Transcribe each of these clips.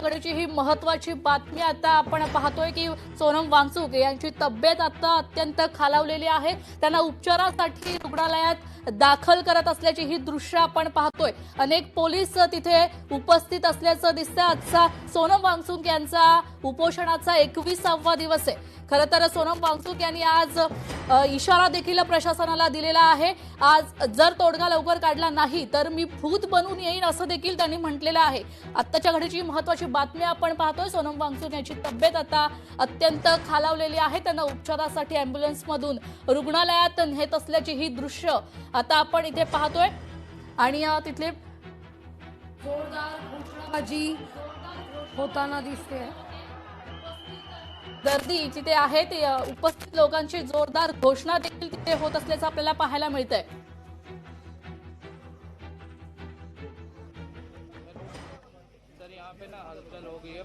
आत्ताच्या घडीची ही महत्त्वाची बातमी आता आपण पाहतोय की सोनम वांगचुक यांची तब्येत आता अत्यंत खालावलेली आहे। त्यांना उपचारासाठी रुग्णालयात दाखल करत असल्याची ही दृश्य आपण पाहतोय। अनेक पोलीस तिथे उपस्थित असल्याचं दिसतं। आजचा सोनम वांगचुक यांचा उपोषणाचा 21वा दिवस आहे। खरं तर सोनम वांगचुक यांनी आज इशारा देखील प्रशासनाला दिलेला आहे। आज जर तोडगा लवकर काढला नाही तर मी भूत बनून येईन असं देखील त्यांनी म्हटलेलं आहे। आत्ताच्या घडीची महत्त्वाची बातमी आपण पाहतोय। सोनम वांगचुक यांची तब्येत आता अत्यंत खालावलेली आहे। त्यांना उपचारासाठी अँब्युलन्समधून रुग्णालयात नेत असल्याची ही दृश्य आता आपण इथे पाहतोय आणि तिथले जोरदार घोषणाबाजी होताना दिसते। गर्दी जिथे आहे ते उपस्थित लोकांची जोरदार घोषणा देखील तिथे होत असल्याचं आपल्याला पाहायला मिळतंय।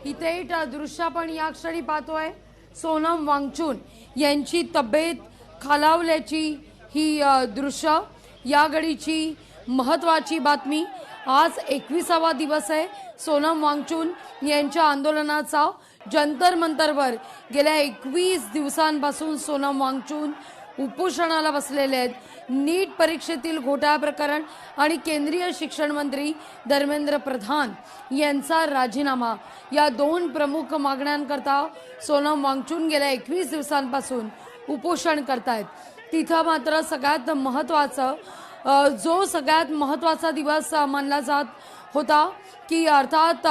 इथे दृश्य आपण या क्षणी पाहतोय। सोनम वांगचुक यांची तब्येत खालावल्याची ही दृश्य या घडीची महत्त्वाची बातमी। आज 21वा दिवस आहे सोनम वांगचुक यांच्या आंदोलनाचा। जंतर मंतरवर गेल्या 21 दिवसांपासून सोनम वांगचुक उपोषणाला बसलेले आहेत। नीट परीक्षेतील घोटाळा प्रकरण आणि केंद्रीय शिक्षण मंत्री धर्मेंद्र प्रधान यांचा राजीनामा या दोन प्रमुख मागण्यांकरता सोनम वांगचुक गेल्या 21 दिवसांपासून उपोषण करतायत। तिथं मात्र सगळ्यात महत्त्वाचा दिवस मानला जात होता की अर्थात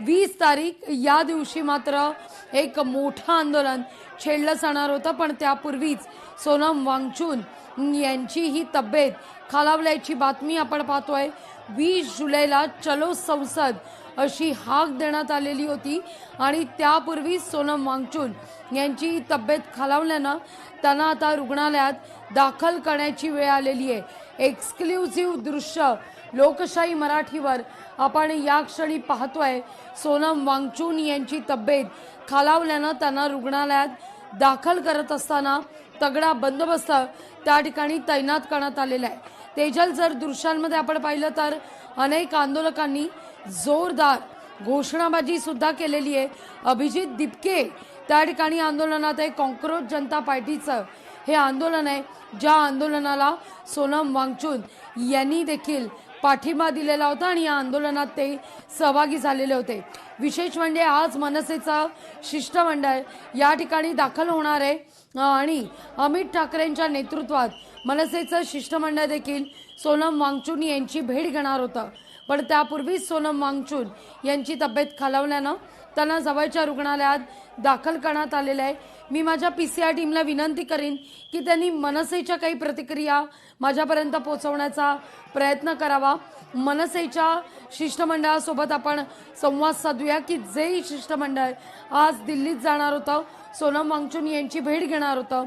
20 तारीख या दिवशी मात्र एक मोठं आंदोलन छेडलं जाणार होतं। पण त्यापूर्वीच सोनम वांगचुक यांची ही तब्येत खालावल्याची बातमी आपण पाहतोय। 20 जुलैला चलो संसद अशी हाक देण्यात आलेली होती आणि त्यापूर्वी सोनम वांगचुक यांची तब्येत खालावल्यानं त्यांना आता रुग्णालयात दाखल करण्याची वेळ आलेली आहे। एक्सक्लुझिव्ह दृश्य लोकशाही मराठीवर आपण या क्षणी पाहतोय। सोनम वांगचुक यांची तब्येत खालावल्यानं त्यांना रुग्णालयात दाखल करत असताना तगडा बंदोबस्त त्या ठिकाणी तैनात करण्यात आलेला आहे। तेजल, जर दृश्यांमध्ये आपण पाहिलं तर अनेक आंदोलकांनी जोरदार घोषणाबाजी सुद्धा केलेली आहे। अभिजित दिपके त्या ठिकाणी आंदोलनात आहे। कॉंक्रोच जनता पार्टीचं हे आंदोलन आहे, ज्या आंदोलनाला सोनम वांगचुक यांनी देखील पाठिंबा दिलेला होता आणि या आंदोलनात ते सहभागी झालेले होते। विशेष म्हणजे आज मनसेचं शिष्टमंडळ या ठिकाणी दाखल होणार आहे आणि अमित ठाकरेंच्या नेतृत्वात मनसेचं शिष्टमंडळ देखील सोनम वांगचुक यांची भेट घेणार होतं। पण त्यापूर्वी सोनम वांगचुक यांची तब्येत खालावल्यानं त्यांना जवळच्या रुग्णालयात दाखल करण्यात आलेलं आहे। मी माझ्या पीसीआर टीमला विनंती करीन की त्यांनी मनसेच्या काही प्रतिक्रिया माझ्यापर्यंत पोहोचवण्याचा प्रयत्न करावा। मनसेच्या शिष्टमंडळासोबत आपण संवाद साधूया की जे शिष्टमंडळ आज दिल्लीत जाणार होतं, सोनम वांगचुक यांची भेट घेणार होतं,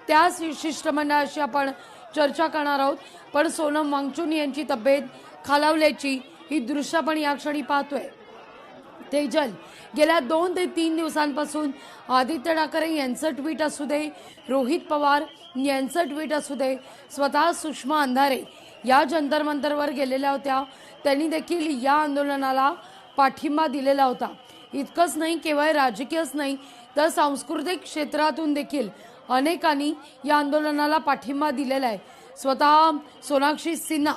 त्या शिष्टमंडळाशी आपण चर्चा करणार आहोत। पण सोनम वांगचुक यांची तब्येत खालावल्याची ही दृश्य आपण या क्षणी पाहतोय। तेजल, गेल्या 2 ते 3 दिवसांपासून आदित्य ठाकरे यांचं ट्विट असू दे, रोहित पवार यांचं ट्विट असू दे, स्वतः सुषमा अंधारे या जंतर मंतरवर गेलेल्या होत्या। त्यांनी देखील या आंदोलनाला पाठिंबा दिलेला होता। इतकंच नाही, केवळ राजकीयच नाही तर सांस्कृतिक क्षेत्रातून देखील अनेकांनी या आंदोलनाला पाठिंबा दिलेला आहे। स्वतः सोनाक्षी सिन्हा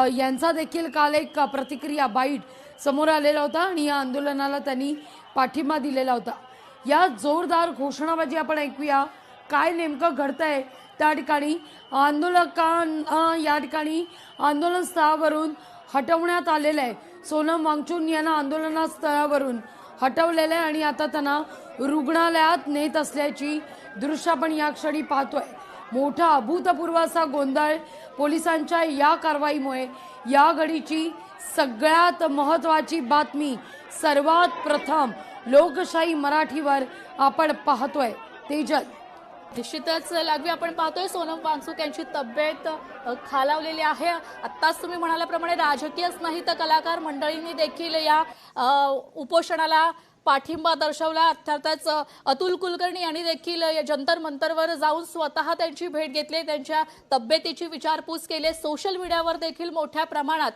यांचा देखील काल एक प्रतिक्रिया बाईट समोर आलेला होता आणि या आंदोलनाला त्यांनी पाठिंबा दिलेला होता। या जोरदार घोषणाबाजी आपण ऐकूया, काय नेमकं घडतंय त्या ठिकाणी। या ठिकाणी आंदोलन स्थळावरून हटवण्यात आलेलं आहे। सोनम वांगचुक यांना आंदोलन स्थळावरून हटवलेलं आहे आणि आता त्यांना रुग्णालयात नेत असल्याची दृश्य आपण या क्षणी पाहतोय। मोठा अभूतपूर्व असा गोंधळ पोलिसांच्या या कारवाईमुळे या घडीची सगळ्यात महत्त्वाची बातमी सर्वात प्रथम लोकशाही मराठीवर आपण पाहतोय। तेजल, निश्चितच लागवी आपण पाहतोय सोनम वांगचुक यांची तब्येत खालावलेली आहे। आत्ताच तुम्ही म्हणाल्याप्रमाणे राजकीयच नाही तर कलाकार मंडळींनी देखील या उपोषणाला पाठिंबा दर्शवला। अर्थातच अतुल कुलकर्णी यांनी देखील या जंतर मंतरवर जाऊन स्वतः त्यांची भेट घेतली, त्यांच्या तब्येतीची विचारपूस केली। सोशल मीडियावर देखील मोठ्या प्रमाणात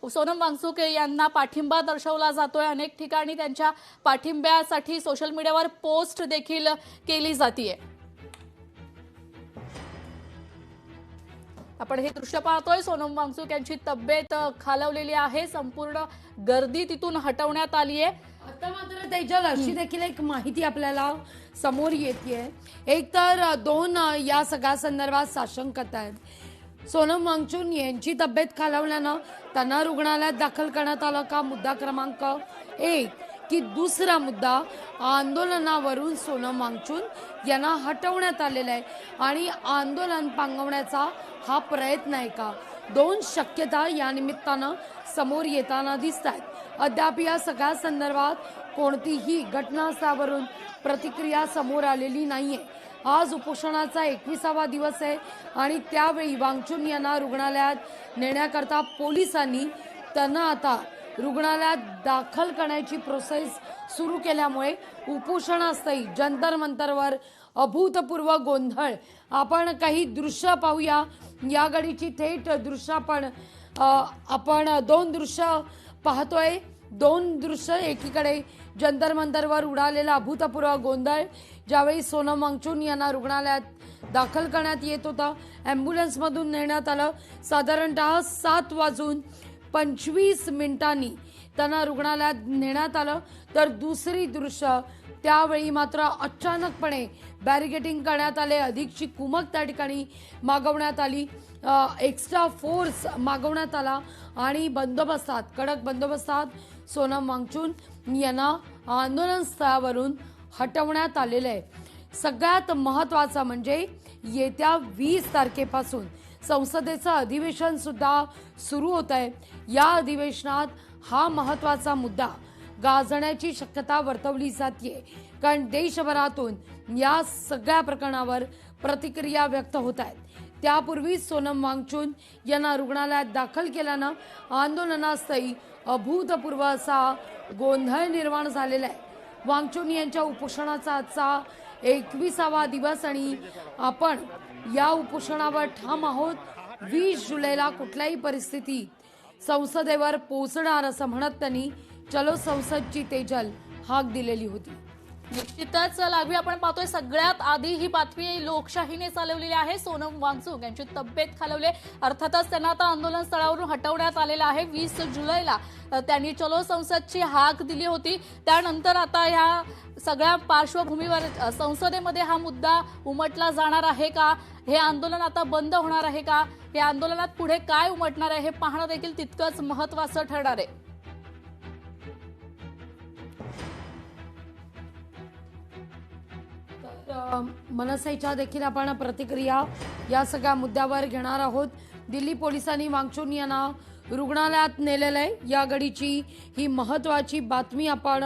सोनम वांगचुक यांना पाठिंबा दर्शवला जातोय। अनेक ठिकाणी त्यांच्या पाठिंब्यासाठी सोशल मीडियावर पोस्ट देखील केली जातीये। आपण हे दृश्य पाहतोय, सोनम वांगचुक यांची तब्येत खालावलेली आहे, संपूर्ण गर्दी तिथून हटवण्यात आली आहे। आता मात्र तेजल अशी देखील एक माहिती आपल्याला समोर येते, एक तर दोन या सगळ्या संदर्भात साशंकता आहेत। सोनम वांगचुक यांची तब्येत खालावल्यानं त्यांना रुग्णालयात दाखल करण्यात आलं का, मुद्दा क्रमांक 1 की दुसरा मुद्दा आंदोलनावरून सोनम वांगचुक यांना हटवण्यात आलेला आहे आणि आंदोलन पांगवण्याचा हा प्रयत्न आहे का, दोन शक्यता या निमित्तानं समोर येताना दिसत आहेत। अद्याप या सगळ्या संदर्भात कोणतीही घटनास्थळावरून प्रतिक्रिया समोर आलेली नाहीये। आज उपोषणाचा 21वा दिवस आहे आणि त्यावेळी वांगचुक यांना रुग्णालयात नेण्याकरता पोलिसांनी त्यांना आता रुग्णालयात दाखल करण्याची प्रोसेस सुरू केल्यामुळे उपोषणास्थळी जंतर मंतरवर अभूतपूर्व गोंधळ। आपण काही दृश्य पाहूया, या घडीची थेट दृश्य आपण दोन दृश्य पाहतोय। दोन दृश्य, एकीकडे जंतर मंतरवर उडालेला अभूतपूर्व गोंधळ, ज्यावेळी सोनम वांगचुक यांना रुग्णालयात दाखल करण्यात येत होता, ॲम्ब्युलन्समधून नेण्यात आलं। साधारणतः 7:25 त्यांना रुग्णालयात नेण्यात आलं। तर दुसरी दृश्य, त्यावेळी मात्र अचानकपणे बॅरिकेडिंग करण्यात आले, अधिकची कुमक त्या ठिकाणी मागवण्यात आली, एक्स्ट्रा फोर्स मागवण्यात आला आणि बंदोबस्तात, कडक बंदोबस्तात सोनम वांगचुक यांना आंदोलन स्थळावरून हटवण्यात आलेलं आहे। सगळ्यात महत्त्वाचं म्हणजे येत्या 20 तारखेपासून संसदेचं अधिवेशन सुद्धा सुरू होत आहे। या अधिवेशनात हा महत्त्वाचा मुद्दा गाजण्याची शक्यता वर्तवली जाते, कारण देशभरातून या सगळ्या प्रकरणावर प्रतिक्रिया व्यक्त होत आहेत। त्यापूर्वी सोनम वांगचुक यांना रुग्णालयात दाखल केल्यानं आंदोलनास्थळी अभूतपूर्व असा गोंधळ निर्माण झालेला आहे। वांगचुक यांच्या उपोषणाचा आजचा 21वा दिवस आणि आपण या उपोषणावर ठाम आहोत। 20 जुलैला कुठल्याही परिस्थितीत संसदेवर पोहोचणार असं म्हणत त्यांनी चलो संसदची तेजल हाक दिलेली होती। निश्चितच लागवी आपण पाहतोय, सगळ्यात आधी ही बातमी लोकशाहीने चालवलेली आहे। सोनम वांगचुक यांची तब्येत खालावली, अर्थातच त्यांना आता आंदोलन स्थळावरून हटवण्यात आलेलं आहे। 20 जुलैला त्यांनी चलो संसदची हाक दिली होती। त्यानंतर आता ह्या सगळ्या पार्श्वभूमीवर संसदेमध्ये हा मुद्दा उमटला जाणार आहे का, हे आंदोलन आता बंद होणार आहे का, हे आंदोलनात पुढे काय उमटणार आहे हे पाहणं देखील तितकंच महत्त्वाचं ठरणार आहे। मनसेच्या देखील आपण प्रतिक्रिया या सगळ्या मुद्द्यावर घेणार आहोत। दिल्ली पोलिसांनी वांगचुक यांना रुग्णालयात नेलेलं आहे, या घडीची ही महत्त्वाची बातमी आपण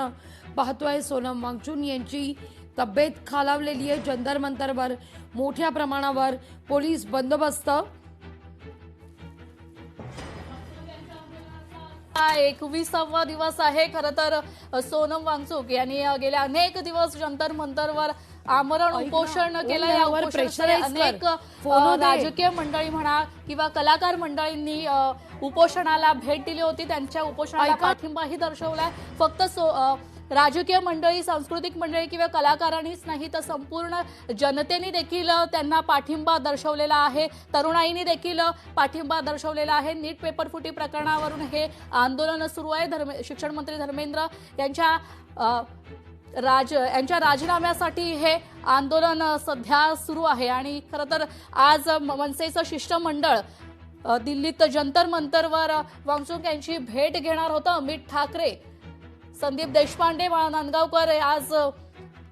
पाहतोय। सोनम वांगचुक यांची तब्येत खालावलेली आहे, जंतर मंतरवर मोठ्या प्रमाणावर पोलीस बंदोबस्त। 21वा दिवस आहे। खरं तर सोनम वांगचुक यांनी गेल्या अनेक दिवस जंतर मंतरवर आमरण उपोषण केलं। या उपोषणाला अनेक राजकीय मंडळी म्हणा किंवा कलाकार मंडळींनी उपोषणाला भेट दिली होती, त्यांच्या उपोषणाला पाठिंबाही दर्शवलाय। फक्त राजकीय मंडळी, सांस्कृतिक मंडळी किंवा कलाकारांनीच नाही तर संपूर्ण जनतेने देखील त्यांना पाठिंबा दर्शवलेला आहे। तरुणाईने देखील पाठिंबा दर्शवलेला आहे। नीट पेपर फुटी प्रकरणावरून हे आंदोलन सुरू आहे। शिक्षण मंत्री धर्मेंद्र यांच्या राजीनाम्यासाठी हे आंदोलन सध्या सुरू आहे आणि खरं तर आज मनसेचं शिष्टमंडळ दिल्लीत जंतर मंतरवर वांगचुक यांची भेट घेणार होतं। अमित ठाकरे, संदीप देशपांडे, बाळा नांदगावकर आज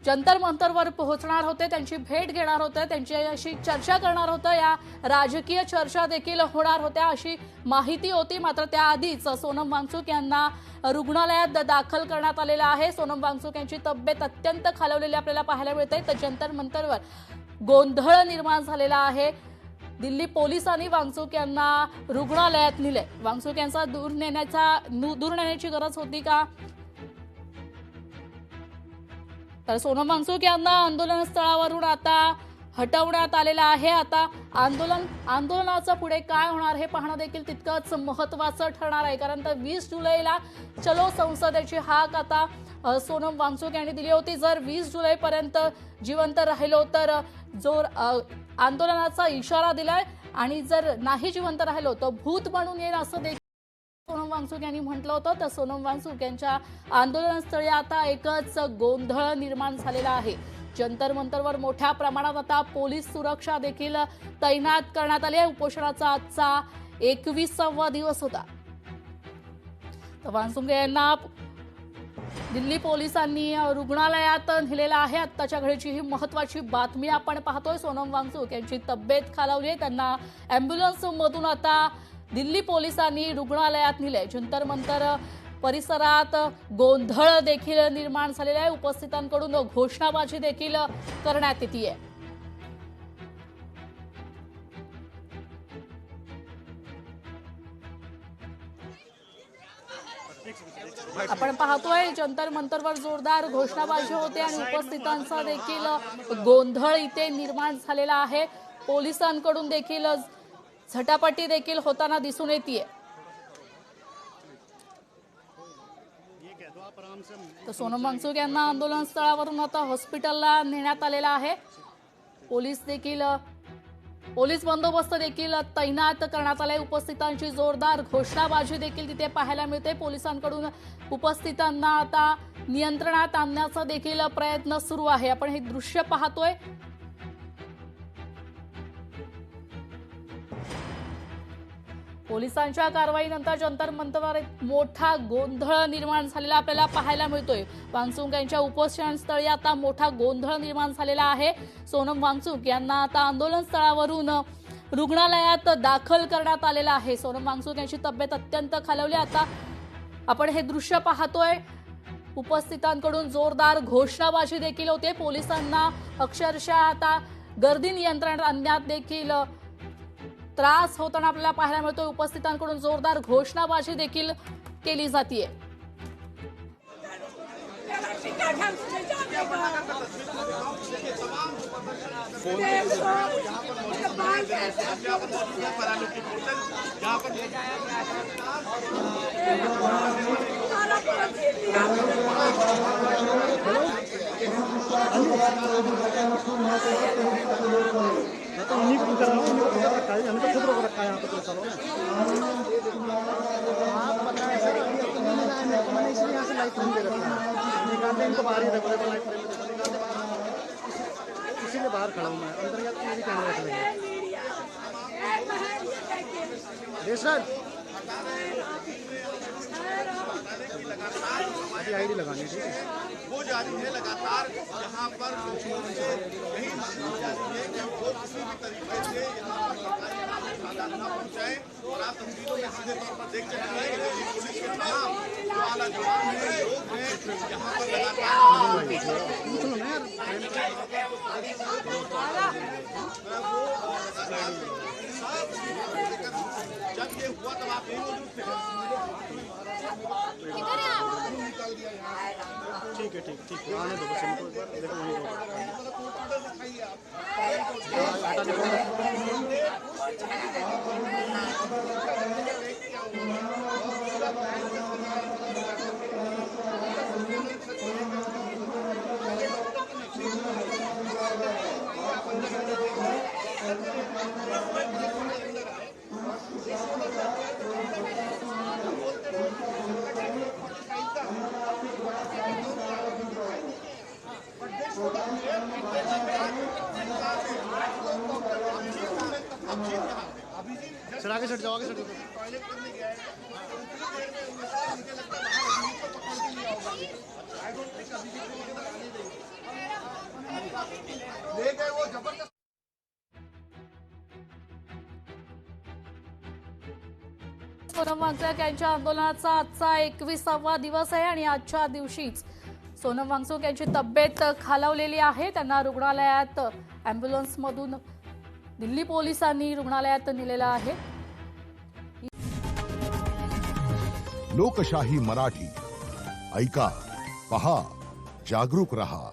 जंतर मंतरवर पोहोचणार होते, त्यांची भेट घेणार होते, त्यांच्याशी चर्चा करणार होतं, या राजकीय चर्चा देखील होणार होत्या अशी माहिती होती। मात्र त्याआधीच सोनम वांगचुक यांना रुग्णालयात दाखल करण्यात आलेलं आहे। सोनम वांगचुक यांची तब्येत अत्यंत खालावलेली आपल्याला पाहायला मिळते, तर जंतर मंतरवर गोंधळ निर्माण झालेला आहे। दिल्ली पोलिसांनी वांगचुक यांना रुग्णालयात नेले। वांगचुक यांचा दूर नेण्याची गरज होती का, तर सोनम वांगचूक यांना आंदोलन स्थळावरून आता हटवण्यात आलेला आहे। आता आंदोलनाचं पुढे काय होणार हे पाहणं देखील तितकंच महत्त्वाचं ठरणार आहे, कारण तर 20 जुलैला चलो संसदेची हाक आता सोनम वांगचूक यांनी दिली होती। जर 20 जुलैपर्यंत जिवंत राहिलो तर जोर आंदोलनाचा इशारा दिलाय आणि जर नाही जिवंत राहिलो तर भूत बनून येईल असं देखील सोनम वांगचूक यांनी म्हटलं होतं। तर सोनम वांगचूक यांच्या आंदोलनस्थळी आता एकच गोंधळ निर्माण झालेला आहे। जंतर मंतरवर मोठ्या प्रमाणात आता पोलीस सुरक्षा देखील तैनात करण्यात आली आहे। उपोषणाचा आजचा 21वा दिवस होता। तर वांगचूक यांना दिल्ली पोलिसांनी रुग्णालयात नेलेला आहे। आत्ताच्या घडीची ही महत्त्वाची बातमी आपण पाहतोय। सोनम वांगचूक यांची तब्येत खालावली आहे, त्यांना अँब्युलन्स मधून आता दिल्ली पोलिसांनी रुग्णालयात नेले। जंतर मंतर परिसरात गोंधळ देखील निर्माण झालेला आहे। उपस्थितांकडून घोषणाबाजी देखील करण्यात येते। आपण पाहतोय जंतर मंतरवर जोरदार घोषणाबाजी होते आणि उपस्थितांचा देखील गोंधळ इथे निर्माण झालेला आहे। पोलिसांकडून देखील झटापटी देखील होताना दिसून येते। तर सोनम वांगचूक यांना आंदोलन स्थळावरून आता हॉस्पिटलला नेण्यात आलेला आहे। पोलीस बंदोबस्त देखील तैनात करण्यात आलाय। उपस्थितांची जोरदार घोषणाबाजी देखील तिथे पाहायला मिळते। पोलिसांकडून उपस्थितांना आता नियंत्रणात आणण्याचा देखील प्रयत्न सुरू आहे। आपण हे दृश्य पाहतोय। पोलिसांच्या कारवाईनंतर जंतर मंतरवर मोठा गोंधळ निर्माण झालेला आपल्याला पाहायला मिळतोय। वांगचूक यांच्या उपोषणस्थळी आता मोठा गोंधळ निर्माण झालेला आहे। सोनम वांगचूक यांना आता आंदोलन स्थळावरून रुग्णालयात दाखल करण्यात आलेला आहे। सोनम वांगचूक यांची तब्येत अत्यंत खालावली। आता आपण हे दृश्य पाहतोय। उपस्थितांकडून जोरदार घोषणाबाजी देखील होते। पोलिसांना अक्षरशः आता गर्दी नियंत्रणात आणण्यात देखील त्रास होताना आपल्याला पाहायला मिळतोय। उपस्थितांकडून जोरदार घोषणाबाजी देखील केली जाते। तो उन्हीं को कर रहा हूँ, उन्हीं को रखा है, हमें तो खुद रोक रखा है यहाँ पे पुलिस वालों ने। आप बताएं सर, मैंने इसलिए यहाँ से लाइट नहीं दे रखा है, निकालते इनको बाहर ही रखो, लाइट निकालते बाहर, इसीलिए बाहर खड़ा हूँ मैं। अंदर या तो मेरी कैमरा रख लेंगे। सर अभी आईडी लगानी है, ठीक है। वो जारी है लगातार यहाँ पर यही मांग जारी है कि वो किसी भी तरीके से यहाँ पर सरकारी न पहुँचाए। और आप तस्वीरों में सीधे तौर पर देख सकते हैं कि दिल्ली पुलिस के तमाम जो आला जवान हैं, लोग हैं, यहाँ पर लगातार जब ये हुआ तब आप नहीं मौजूद थे। ठीक है, ठीक है, आने दो बस इनको एक बार, देखो वहीं सर आगे सट जाओ, आगे सट जाओ। ले गए वो जबरदस्त। सोनम वांगचूक यांच्या आंदोलनाचा आजचा 21वा दिवस आहे आणि आजच्या दिवशीच सोनम वांगचूक यांची तब्येत खालावलेली आहे। त्यांना रुग्णालयात अँब्युलन्समधून दिल्ली पोलिसांनी रुग्णालयात नेलेला आहे। लोकशाही मराठी ऐका, पहा, जागरूक रहा।